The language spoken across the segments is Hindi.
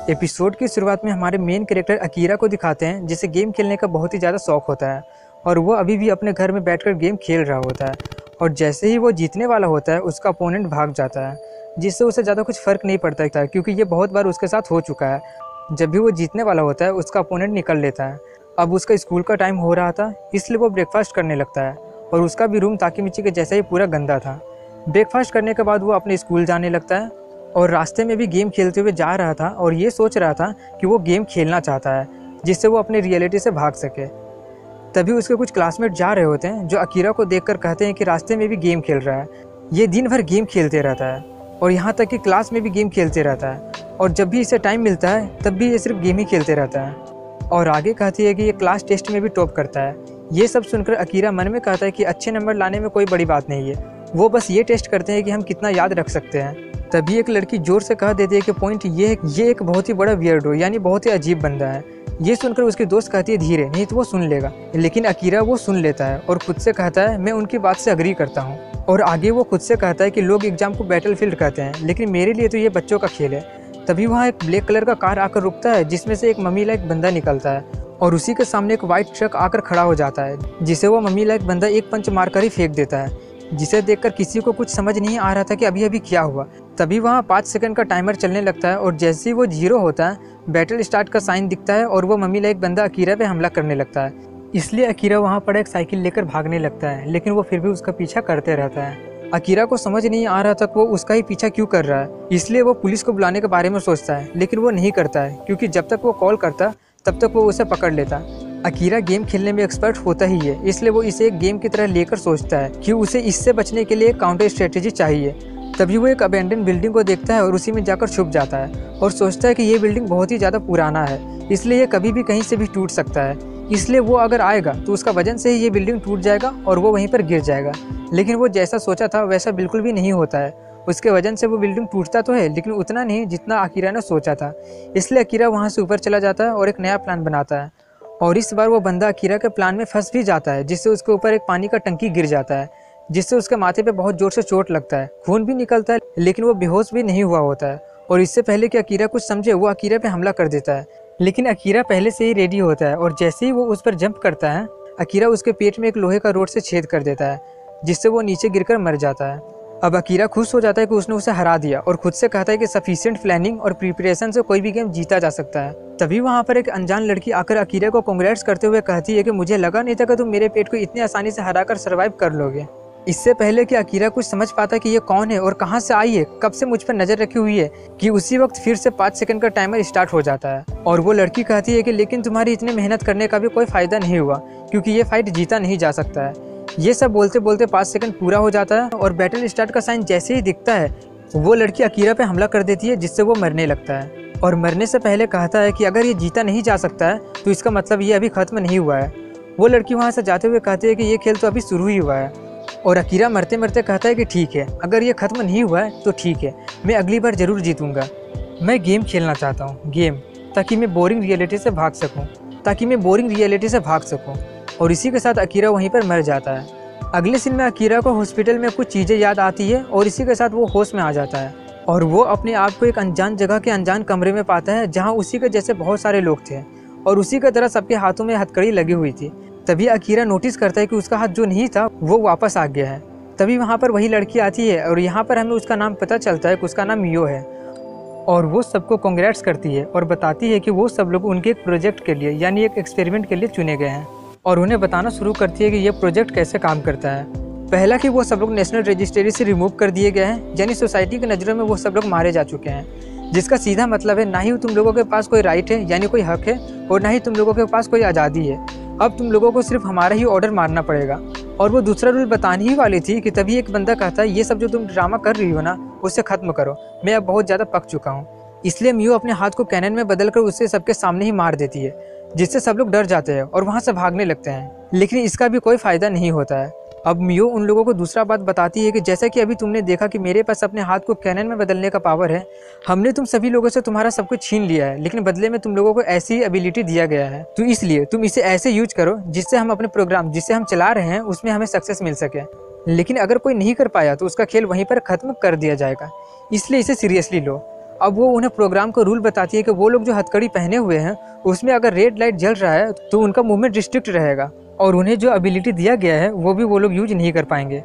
एपिसोड की शुरुआत में हमारे मेन कैरेक्टर अकीरा को दिखाते हैं, जिसे गेम खेलने का बहुत ही ज़्यादा शौक होता है और वो अभी भी अपने घर में बैठकर गेम खेल रहा होता है। और जैसे ही वो जीतने वाला होता है उसका अपोनेंट भाग जाता है, जिससे उसे ज़्यादा कुछ फ़र्क नहीं पड़ता है क्योंकि ये बहुत बार उसके साथ हो चुका है। जब भी वो जीतने वाला होता है उसका अपोनेंट निकल लेता है। अब उसका स्कूल का टाइम हो रहा था, इसलिए वो ब्रेकफास्ट करने लगता है और उसका भी रूम ताकी मिची के जैसा ही पूरा गंदा था। ब्रेकफास्ट करने के बाद वो अपने स्कूल जाने लगता है और रास्ते में भी गेम खेलते हुए जा रहा था और ये सोच रहा था कि वो गेम खेलना चाहता है जिससे वो अपनी रियलिटी से भाग सके। तभी उसके कुछ क्लासमेट जा रहे होते हैं जो अकीरा को देखकर कहते हैं कि रास्ते में भी गेम खेल रहा है। ये दिन भर गेम खेलते रहता है और यहाँ तक कि क्लास में भी गेम खेलते रहता है और जब भी इसे टाइम मिलता है तब भी ये सिर्फ गेम ही खेलते रहता है। और आगे कहती है कि ये क्लास टेस्ट में भी टॉप करता है। ये सब सुनकर अकीरा मन में कहता है कि अच्छे नंबर लाने में कोई बड़ी बात नहीं है, वो बस ये टेस्ट करते हैं कि हम कितना याद रख सकते हैं। तभी एक लड़की जोर से कह देती है कि पॉइंट ये है कि ये एक बहुत ही बड़ा वियर्डो यानी बहुत ही अजीब बंदा है। ये सुनकर उसकी दोस्त कहती है धीरे, नहीं तो वो सुन लेगा। लेकिन अकीरा वो सुन लेता है और खुद से कहता है मैं उनकी बात से अग्री करता हूँ। और आगे वो खुद से कहता है कि लोग एग्जाम को बैटलफील्ड कहते हैं लेकिन मेरे लिए तो ये बच्चों का खेल है। तभी वहाँ एक ब्लैक कलर का कार आकर रुकता है जिसमें से एक मम्मी लाइक बंदा निकलता है और उसी के सामने एक वाइट ट्रक आकर खड़ा हो जाता है जिसे वो मम्मी लाइक बंदा एक पंच मारकर ही फेंक देता है, जिसे देखकर किसी को कुछ समझ नहीं आ रहा था कि अभी अभी क्या हुआ। तभी वहाँ 5 सेकंड का टाइमर चलने लगता है और जैसे ही वो 0 होता है बैटल स्टार्ट का साइन दिखता है और वो मम्मी लाइक बंदा अकीरा पे हमला करने लगता है। इसलिए अकीरा वहाँ पर एक साइकिल लेकर भागने लगता है लेकिन वो फिर भी उसका पीछा करते रहता है। अकीरा को समझ नहीं आ रहा था कि वो उसका ही पीछा क्यों कर रहा है, इसलिए वो पुलिस को बुलाने के बारे में सोचता है लेकिन वो नहीं करता है क्योंकि जब तक वो कॉल करता तब तक वो उसे पकड़ लेता। अकीरा गेम खेलने में एक्सपर्ट होता ही है, इसलिए वो इसे एक गेम की तरह लेकर सोचता है कि उसे इससे बचने के लिए एक काउंटर स्ट्रेटेजी चाहिए। तभी वो एक अबेंडन बिल्डिंग को देखता है और उसी में जाकर छुप जाता है और सोचता है कि ये बिल्डिंग बहुत ही ज़्यादा पुराना है, इसलिए ये कभी भी कहीं से भी टूट सकता है। इसलिए वो अगर आएगा तो उसका वजन से ही ये बिल्डिंग टूट जाएगा और वो वहीं पर गिर जाएगा। लेकिन वो जैसा सोचा था वैसा बिल्कुल भी नहीं होता है। उसके वजन से वो बिल्डिंग टूटता तो है लेकिन उतना नहीं जितना अकीरा ने सोचा था। इसलिए अकीरा वहाँ से ऊपर चला जाता है और एक नया प्लान बनाता है और इस बार वो बंदा अकीरा के प्लान में फंस भी जाता है, जिससे उसके ऊपर एक पानी का टंकी गिर जाता है जिससे उसके माथे पे बहुत जोर से चोट लगता है, खून भी निकलता है लेकिन वो बेहोश भी नहीं हुआ होता है। और इससे पहले कि अकीरा कुछ समझे वो अकीरा पे हमला कर देता है, लेकिन अकीरा पहले से ही रेडी होता है और जैसे ही वो उस पर जंप करता है अकीरा उसके पेट में एक लोहे का रोड से छेद कर देता है जिससे वो नीचे गिरकर मर जाता है। अब अकीरा खुश हो जाता है कि उसने उसे हरा दिया और खुद से कहता है कि सफिशिएंट प्लानिंग और प्रिपरेशन से कोई भी गेम जीता जा सकता है। तभी वहाँ पर एक अनजान लड़की आकर अकीरा को कांग्रेट्स करते हुए कहती है कि मुझे लगा नहीं था कि तुम मेरे पेट को इतनी आसानी से हराकर सर्वाइव कर लोगे। इससे पहले कि अकीरा कुछ समझ पाता कि ये कौन है और कहाँ से आई है, कब से मुझ पर नजर रखी हुई है, कि उसी वक्त फिर से 5 सेकंड का टाइमर स्टार्ट हो जाता है और वो लड़की कहती है कि लेकिन तुम्हारी इतनी मेहनत करने का भी कोई फायदा नहीं हुआ क्योंकि ये फाइट जीता नहीं जा सकता है। ये सब बोलते बोलते 5 सेकंड पूरा हो जाता है और बैटल स्टार्ट का साइन जैसे ही दिखता है वो लड़की अकीरा पे हमला कर देती है जिससे वो मरने लगता है और मरने से पहले कहता है कि अगर ये जीता नहीं जा सकता है तो इसका मतलब ये अभी खत्म नहीं हुआ है। वो लड़की वहाँ से जाते हुए कहती है कि ये खेल तो अभी शुरू ही हुआ है और अकीरा मरते मरते कहता है कि ठीक है, अगर ये खत्म नहीं हुआ है तो ठीक है, मैं अगली बार जरूर जीतूंगा। मैं गेम खेलना चाहता हूँ, गेम, ताकि मैं बोरिंग रियलिटी से भाग सकूँ और इसी के साथ अकीरा वहीं पर मर जाता है। अगले सीन में अकीरा को हॉस्पिटल में कुछ चीज़ें याद आती है और इसी के साथ वो होश में आ जाता है और वो अपने आप को एक अनजान जगह के अनजान कमरे में पाता है जहाँ उसी के जैसे बहुत सारे लोग थे और उसी की तरह सबके हाथों में हथकड़ी लगी हुई थी। तभी अकीरा नोटिस करता है कि उसका हाथ जो नहीं था वो वापस आ गया है। तभी वहाँ पर वही लड़की आती है और यहाँ पर हमें उसका नाम पता चलता है कि उसका नाम मियो है और वो सबको कांग्रेट्स करती है और बताती है कि वो सब लोग उनके एक प्रोजेक्ट के लिए यानी एक एक्सपेरिमेंट के लिए चुने गए हैं और उन्हें बताना शुरू करती है कि ये प्रोजेक्ट कैसे काम करता है। पहला कि वो सब लोग नेशनल रजिस्ट्री से रिमूव कर दिए गए हैं, यानी सोसाइटी की नज़रों में वो सब लोग मारे जा चुके हैं, जिसका सीधा मतलब है ना ही तुम लोगों के पास कोई राइट है यानी कोई हक है और ना ही तुम लोगों के पास कोई आज़ादी है। अब तुम लोगों को सिर्फ हमारा ही ऑर्डर मारना पड़ेगा। और वो दूसरा रूल बताने ही वाली थी कि तभी एक बंदा कहता है ये सब जो तुम ड्रामा कर रही हो ना उससे खत्म करो, मैं अब बहुत ज़्यादा पक चुका हूँ। इसलिए मियो अपने हाथ को कैनन में बदलकर उससे सबके सामने ही मार देती है, जिससे सब लोग डर जाते हैं और वहाँ से भागने लगते हैं, लेकिन इसका भी कोई फ़ायदा नहीं होता है। अब मियो उन लोगों को दूसरा बात बताती है कि जैसा कि अभी तुमने देखा कि मेरे पास अपने हाथ को कैनन में बदलने का पावर है, हमने तुम सभी लोगों से तुम्हारा सब कुछ छीन लिया है, लेकिन बदले में तुम लोगों को ऐसी एबिलिटी दिया गया है, तो इसलिए तुम इसे ऐसे यूज करो जिससे हम अपने प्रोग्राम जिसे हम चला रहे हैं उसमें हमें सक्सेस मिल सके। लेकिन अगर कोई नहीं कर पाया तो उसका खेल वहीं पर ख़त्म कर दिया जाएगा, इसलिए इसे सीरियसली लो। अब वो उन्हें प्रोग्राम का रूल बताती है कि वो लोग जो हथकड़ी पहने हुए हैं उसमें अगर रेड लाइट जल रहा है तो उनका मूवमेंट रिस्ट्रिक्ट रहेगा और उन्हें जो एबिलिटी दिया गया है वो लोग यूज नहीं कर पाएंगे।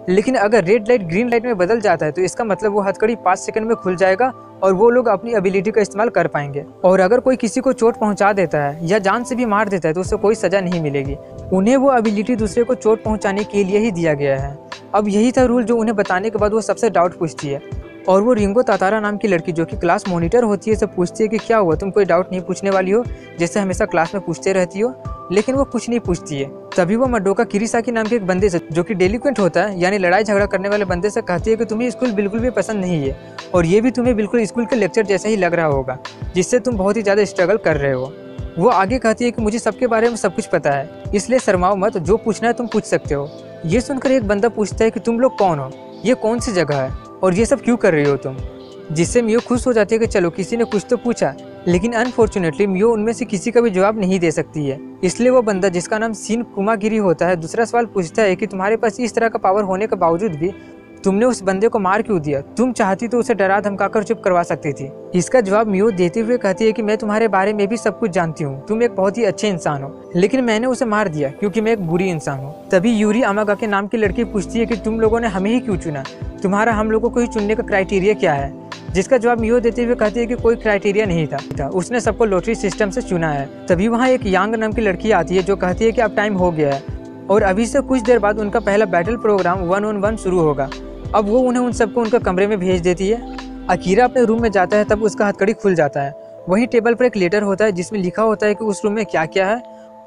लेकिन अगर रेड लाइट ग्रीन लाइट में बदल जाता है तो इसका मतलब वो हथकड़ी 5 सेकंड में खुल जाएगा और वो लोग अपनी एबिलिटी का इस्तेमाल कर पाएंगे। और अगर कोई किसी को चोट पहुंचा देता है या जान से भी मार देता है तो उसे कोई सजा नहीं मिलेगी। उन्हें वो एबिलिटी दूसरे को चोट पहुंचाने के लिए ही दिया गया है। अब यही था रूल जो उन्हें बताने के बाद वो सबसे डाउट पूछती है और वो रिंगो तातारा नाम की लड़की जो कि क्लास मॉनिटर होती है, से पूछती है कि क्या हुआ, तुम कोई डाउट नहीं पूछने वाली हो जैसे हमेशा क्लास में पूछते रहती हो। लेकिन वो कुछ नहीं पूछती है। तभी वो मडोका किरीसाकी नाम के एक बंदे से जो कि डेलिक्वेंट होता है यानी लड़ाई झगड़ा करने वाले बंदे से कहती है कि तुम्हें स्कूल बिल्कुल भी पसंद नहीं है और ये भी तुम्हें बिल्कुल स्कूल के लेक्चर जैसा ही लग रहा होगा जिससे तुम बहुत ही ज़्यादा स्ट्रगल कर रहे हो। वो आगे कहती है कि मुझे सबके बारे में सब कुछ पता है, इसलिए शर्माओ मत, जो पूछना है तुम पूछ सकते हो। ये सुनकर एक बंदा पूछता है कि तुम लोग कौन हो, ये कौन सी जगह है और ये सब क्यों कर रही हो तुम, जिससे मियो खुश हो जाती है कि चलो किसी ने कुछ तो पूछा। लेकिन अनफॉर्चुनेटली मियो उनमें से किसी का भी जवाब नहीं दे सकती है। इसलिए वो बंदा जिसका नाम शिन कुमागिरी होता है दूसरा सवाल पूछता है कि तुम्हारे पास इस तरह का पावर होने के बावजूद भी तुमने उस बंदे को मार क्यों दिया, तुम चाहती तो उसे डरा धमकाकर चुप करवा सकती थी। इसका जवाब मियो देते हुए कहती है कि मैं तुम्हारे बारे में भी सब कुछ जानती हूँ, तुम एक बहुत ही अच्छे इंसान हो, लेकिन मैंने उसे मार दिया क्योंकि मैं एक बुरी इंसान हूँ। तभी यूरी अमागा के नाम की लड़की पूछती है कि तुम लोगों ने हमें ही क्यों चुना, तुम्हारा हम लोगों को ही चुनने का क्राइटेरिया क्या है। जिसका जवाब मियो देते हुए कहती है कि कोई क्राइटेरिया नहीं था, उसने सबको लॉटरी सिस्टम से चुना है। तभी वहाँ एक यांग नाम की लड़की आती है जो कहती है कि अब टाइम हो गया है और अभी से कुछ देर बाद उनका पहला बैटल प्रोग्राम 1-on-1 शुरू होगा। अब वो उन्हें उन सबको उनके कमरे में भेज देती है। अकीरा अपने रूम में जाता है तब उसका हथकड़ी खुल जाता है। वहीं टेबल पर एक लेटर होता है जिसमें लिखा होता है कि उस रूम में क्या क्या है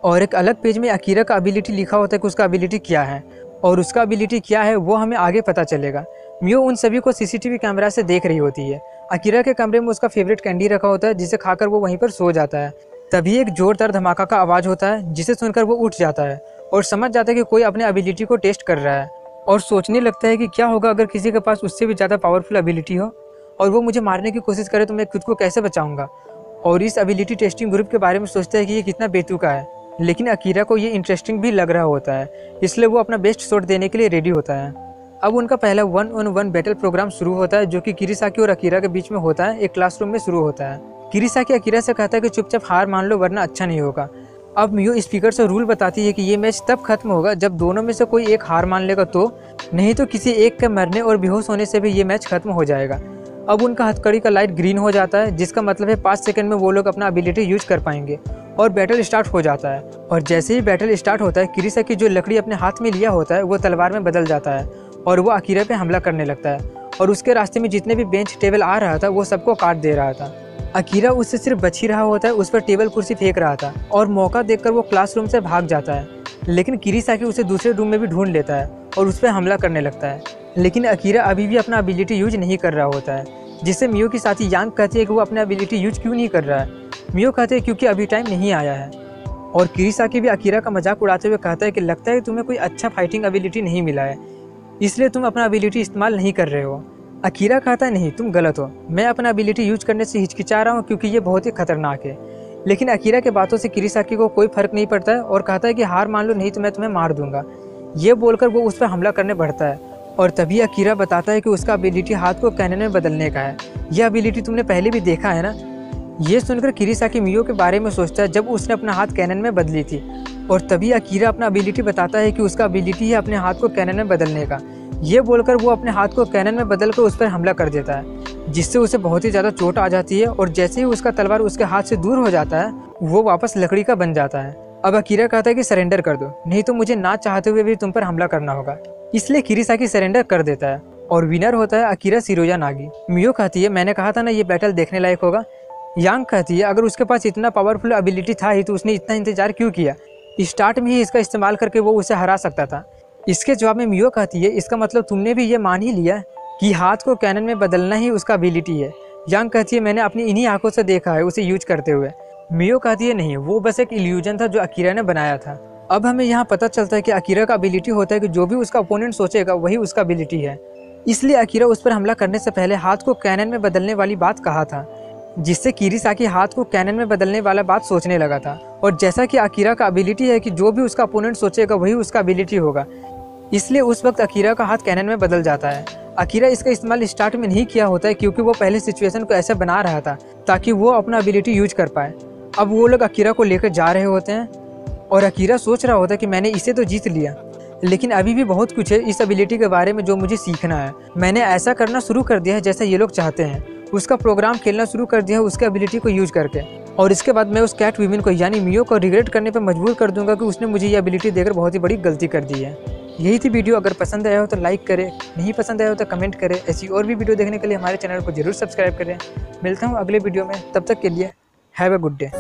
और एक अलग पेज में अकीरा का एबिलिटी लिखा होता है कि उसका एबिलिटी क्या है और उसका एबिलिटी क्या है वो हमें आगे पता चलेगा। मियो उन सभी को सीसीटीवी कैमरा से देख रही होती है। अकीरा के कमरे में उसका फेवरेट कैंडी रखा होता है जिसे खाकर वो वहीं पर सो जाता है। तभी एक जोरदार धमाका का आवाज़ होता है जिसे सुनकर वो उठ जाता है और समझ जाता है कि कोई अपने एबिलिटी को टेस्ट कर रहा है और सोचने लगता है कि क्या होगा अगर किसी के पास उससे भी ज़्यादा पावरफुल एबिलिटी हो और वो मुझे मारने की कोशिश करे तो मैं खुद को कैसे बचाऊंगा। और इस एबिलिटी टेस्टिंग ग्रुप के बारे में सोचता है कि ये कितना बेतुका है, लेकिन अकीरा को ये इंटरेस्टिंग भी लग रहा होता है, इसलिए वो अपना बेस्ट शॉट देने के लिए रेडी होता है। अब उनका पहला 1-on-1 बैटल प्रोग्राम शुरू होता है जो कि किरीसाकी और अकीरा के बीच में होता है। एक क्लासरूम में शुरू होता है। किरीसाकी अकीरा से कहता है कि चुपचाप हार मान लो वरना अच्छा नहीं होगा। अब मियो स्पीकर से रूल बताती है कि ये मैच तब खत्म होगा जब दोनों में से कोई एक हार मान लेगा, तो नहीं तो किसी एक के मरने और बेहोश होने से भी ये मैच खत्म हो जाएगा। अब उनका हथकड़ी का लाइट ग्रीन हो जाता है जिसका मतलब है 5 सेकंड में वो लोग अपना एबिलिटी यूज कर पाएंगे और बैटल स्टार्ट हो जाता है। और जैसे ही बैटल स्टार्ट होता है किरीसाकी जो लकड़ी अपने हाथ में लिया होता है वो तलवार में बदल जाता है और वो अकीरा पे हमला करने लगता है और उसके रास्ते में जितने भी बेंच टेबल आ रहा था वो सबको काट दे रहा था। अकीरा उससे सिर्फ बच ही रहा होता है, उस पर टेबल कुर्सी फेंक रहा था और मौका देखकर वो क्लासरूम से भाग जाता है। लेकिन किरीसाकी उसे दूसरे रूम में भी ढूंढ लेता है और उस पर हमला करने लगता है। लेकिन अकीरा अभी भी अपना एबिलिटी यूज नहीं कर रहा होता है, जिससे मियो की साथी यांग कहती है कि वो अपना एबिलिटी यूज क्यों नहीं कर रहा है। मियो कहते हैं क्योंकि अभी टाइम नहीं आया है। और किरीसाकी भी अकीरा का मजाक उड़ाते हुए कहता है कि लगता है तुम्हें कोई अच्छा फाइटिंग एबिलिटी नहीं मिला है, इसलिए तुम अपना एबिलिटी इस्तेमाल नहीं कर रहे हो। अकीरा कहता है नहीं, तुम गलत हो, मैं अपना एबिलिटी यूज करने से हिचकिचा रहा हूँ क्योंकि ये बहुत ही खतरनाक है। लेकिन अकीरा के बातों से किरीसाकी को कोई फर्क नहीं पड़ता है और कहता है कि हार मान लो नहीं तो मैं तुम्हें मार दूंगा। ये बोलकर वो उस पर हमला करने बढ़ता है और तभी अकीरा बताता है कि उसका एबिलिटी हाथ को कैनन में बदलने का है। यह एबिलिटी तुमने पहले भी देखा है ना। ये सुनकर किरीसाकी मियो के बारे में सोचता है जब उसने अपना हाथ कैनन में बदली थी और तभी अकीरा अपना एबिलिटी बताता है कि उसका एबिलिटी है अपने हाथ को कैनन में बदलने का। ये बोलकर वो अपने हाथ को कैनन में बदलकर उस पर हमला कर देता है, जिससे उसे बहुत ही ज़्यादा चोट आ जाती है और जैसे ही उसका तलवार उसके हाथ से दूर हो जाता है वो वापस लकड़ी का बन जाता है। अब अकीरा कहता है कि सरेंडर कर दो, नहीं तो मुझे ना चाहते हुए भी तुम पर हमला करना होगा। इसलिए किरीसाकी सरेंडर कर देता है और विनर होता है अकीरा शिरोया नागी। मियो कहती है मैंने कहा था ना ये बैटल देखने लायक होगा। यांग कहती है अगर उसके पास इतना पावरफुल एबिलिटी था ही तो उसने इतना इंतजार क्यों किया, स्टार्ट में ही इसका इस्तेमाल करके वो उसे हरा सकता था। इसके जवाब में मियो कहती है इसका मतलब तुमने भी ये मान ही लिया कि हाथ को कैनन में बदलना ही उसका एबिलिटी है। यांग कहती है मैंने अपनी इन्हीं आंखों से देखा है उसे यूज करते हुए। मियो कहती है नहीं, वो बस एक इल्यूजन था जो अकीरा ने बनाया था। अब हमें यहाँ पता चलता है कि अकीरा का एबिलिटी होता है कि जो भी उसका ओपोनेंट सोचेगा वही उसका एबिलिटी है। इसलिए अकीरा उस पर हमला करने से पहले हाथ को कैनन में बदलने वाली बात कहा था, जिससे किरीसाकी हाथ को कैनन में बदलने वाला बात सोचने लगा था। और जैसा कि अकीरा का एबिलिटी है कि जो भी उसका ओपोनेंट सोचेगा वही उसका एबिलिटी होगा, इसलिए उस वक्त अकीरा का हाथ कैनन में बदल जाता है। अकीरा इसका इस्तेमाल स्टार्ट में नहीं किया होता है क्योंकि वो पहले सिचुएशन को ऐसा बना रहा था ताकि वो अपना एबिलिटी यूज कर पाए। अब वो लोग अकीरा को लेकर जा रहे होते हैं और अकीरा सोच रहा होता है कि मैंने इसे तो जीत लिया, लेकिन अभी भी बहुत कुछ है इस एबिलिटी के बारे में जो मुझे सीखना है। मैंने ऐसा करना शुरू कर दिया है जैसा ये लोग चाहते हैं। उसका प्रोग्राम खेलना शुरू कर दिया है उसके एबिलिटी को यूज करके, और इसके बाद मैं उस कैट विमेन को यानी मियो को रिग्रेट करने पर मजबूर कर दूंगा कि उसने मुझे ये एबिलिटी देकर बहुत ही बड़ी गलती कर दी है। यही थी वीडियो। अगर पसंद आया हो तो लाइक करें, नहीं पसंद आया हो तो कमेंट करें। ऐसी और भी वीडियो देखने के लिए हमारे चैनल को जरूर सब्सक्राइब करें। मिलता हूँ अगले वीडियो में, तब तक के लिए हैव अ गुड डे।